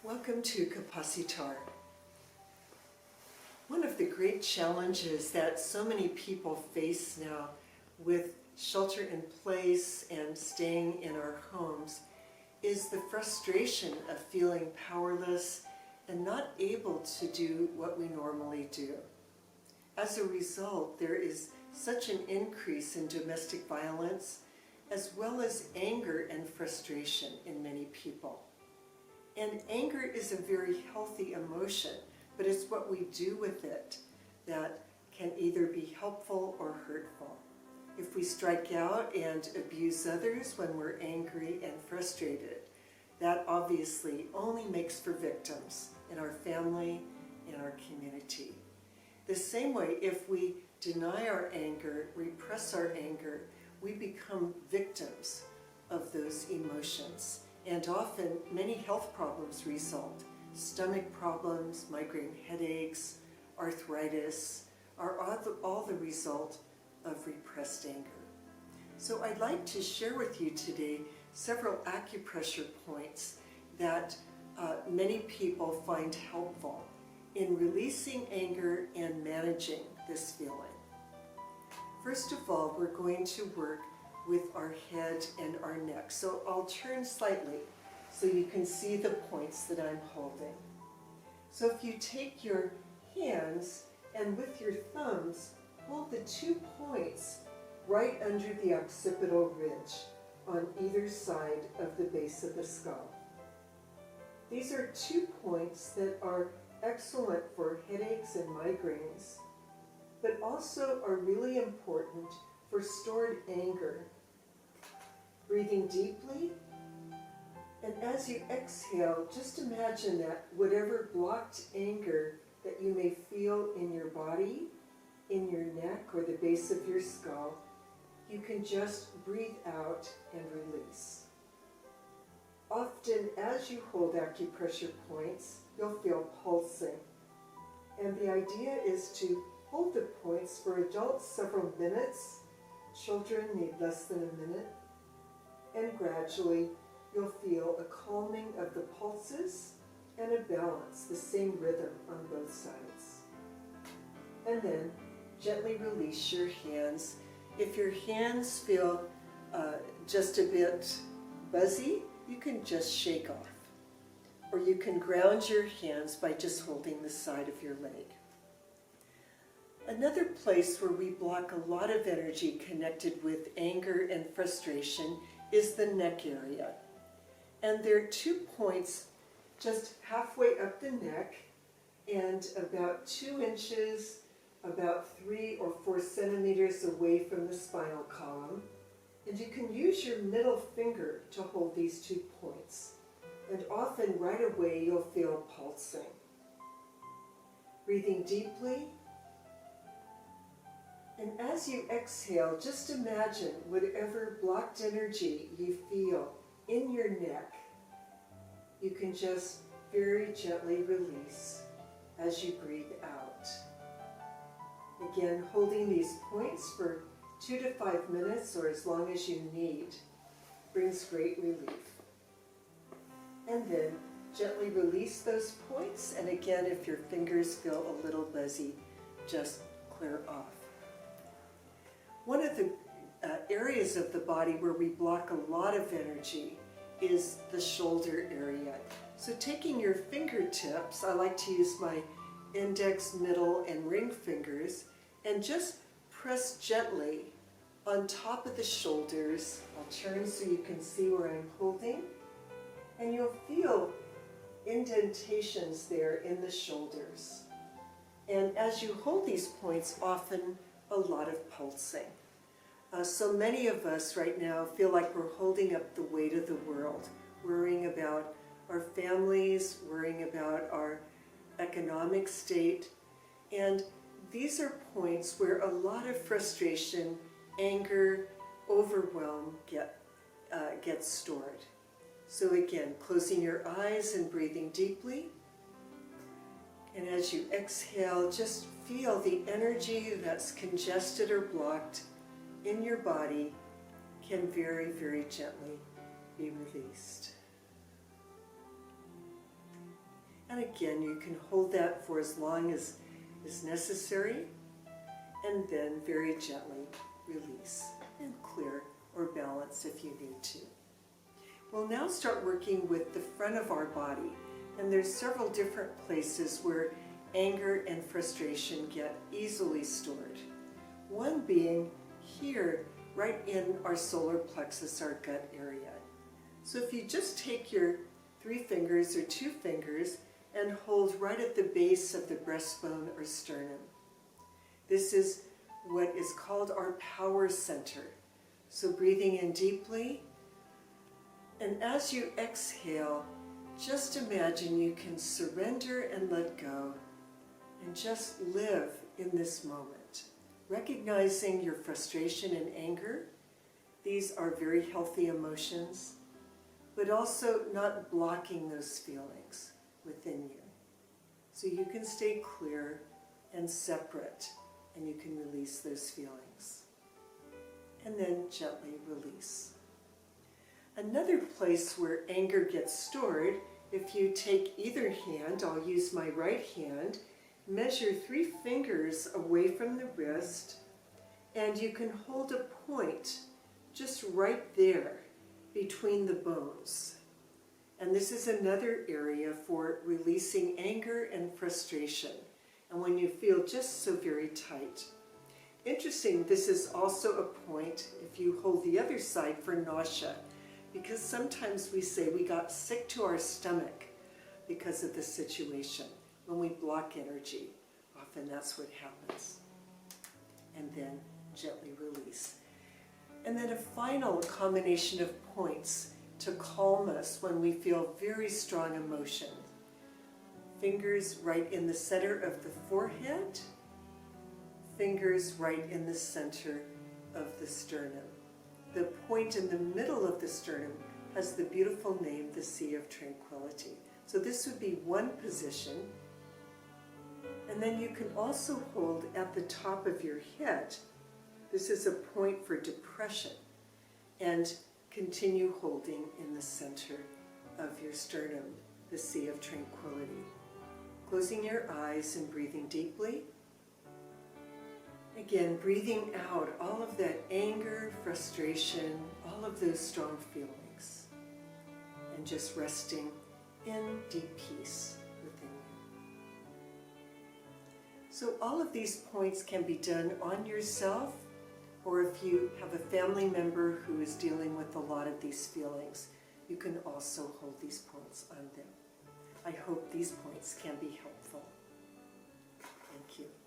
Welcome to Capacitar. One of the great challenges that so many people face now with shelter in place and staying in our homes is the frustration of feeling powerless and not able to do what we normally do. As a result, there is such an increase in domestic violence as well as anger and frustration in many people. And anger is a very healthy emotion, but it's what we do with it that can either be helpful or hurtful. If we strike out and abuse others when we're angry and frustrated, that obviously only makes for victims in our family, in our community. The same way, if we deny our anger, repress our anger, we become victims of those emotions. And often, many health problems result. Stomach problems, migraine headaches, arthritis are all the result of repressed anger. So I'd like to share with you today several acupressure points that many people find helpful in releasing anger and managing this feeling. First of all, we're going to work with our head and our neck. So I'll turn slightly so you can see the points that I'm holding. So if you take your hands and with your thumbs, hold the 2 points right under the occipital ridge on either side of the base of the skull. These are 2 points that are excellent for headaches and migraines, but also are really important for stored anger. Breathing deeply, and as you exhale, just imagine that whatever blocked anger that you may feel in your body, in your neck, or the base of your skull, you can just breathe out and release. Often, as you hold acupressure points, you'll feel pulsing. And the idea is to hold the points for adults several minutes. Children need less than a minute. And gradually, you'll feel a calming of the pulses and a balance, the same rhythm on both sides. And then gently release your hands. If your hands feel just a bit buzzy, you can just shake off. Or you can ground your hands by just holding the side of your leg. Another place where we block a lot of energy connected with anger and frustration is the neck area. And there are 2 points just halfway up the neck and about 2 inches, about 3 or 4 centimeters away from the spinal column. And you can use your middle finger to hold these 2 points. And often right away you'll feel pulsing. Breathing deeply. And as you exhale, just imagine whatever blocked energy you feel in your neck, you can just very gently release as you breathe out. Again, holding these points for 2 to 5 minutes or as long as you need brings great relief. And then gently release those points. And again, if your fingers feel a little buzzy, just clear off. One of the areas of the body where we block a lot of energy is the shoulder area. So taking your fingertips, I like to use my index, middle, and ring fingers, and just press gently on top of the shoulders. I'll turn so you can see where I'm holding. And you'll feel indentations there in the shoulders. And as you hold these points, often a lot of pulsing. So many of us right now feel like we're holding up the weight of the world, worrying about our families, worrying about our economic state. And these are points where a lot of frustration, anger, overwhelm gets stored. So again, closing your eyes and breathing deeply. And as you exhale, just feel the energy that's congested or blocked in your body can very, very gently be released. And again, you can hold that for as long as is necessary, and then very gently release and clear or balance if you need to. We'll now start working with the front of our body, and there's several different places where anger and frustration get easily stored. One being here, right in our solar plexus, our gut area. So if you just take your 3 fingers or 2 fingers and hold right at the base of the breastbone or sternum. This is what is called our power center. So breathing in deeply, and as you exhale, just imagine you can surrender and let go and just live in this moment, recognizing your frustration and anger. These are very healthy emotions, but also not blocking those feelings within you. So you can stay clear and separate, and you can release those feelings. And then gently release. Another place where anger gets stored, if you take either hand, I'll use my right hand, measure 3 fingers away from the wrist, and you can hold a point just right there between the bones. And this is another area for releasing anger and frustration, and when you feel just so very tight. Interesting, this is also a point if you hold the other side for nausea, because sometimes we say we got sick to our stomach because of the situation. When we block energy, often that's what happens. And then gently release. And then a final combination of points to calm us when we feel very strong emotion. Fingers right in the center of the forehead, fingers right in the center of the sternum. The point in the middle of the sternum has the beautiful name, the Sea of Tranquility. So this would be one position. And then you can also hold at the top of your head. This is a point for depression. And continue holding in the center of your sternum, the Sea of Tranquility. Closing your eyes and breathing deeply. Again, breathing out all of that anger, frustration, all of those strong feelings. And just resting in deep peace within you. So all of these points can be done on yourself, or if you have a family member who is dealing with a lot of these feelings, you can also hold these points on them. I hope these points can be helpful. Thank you.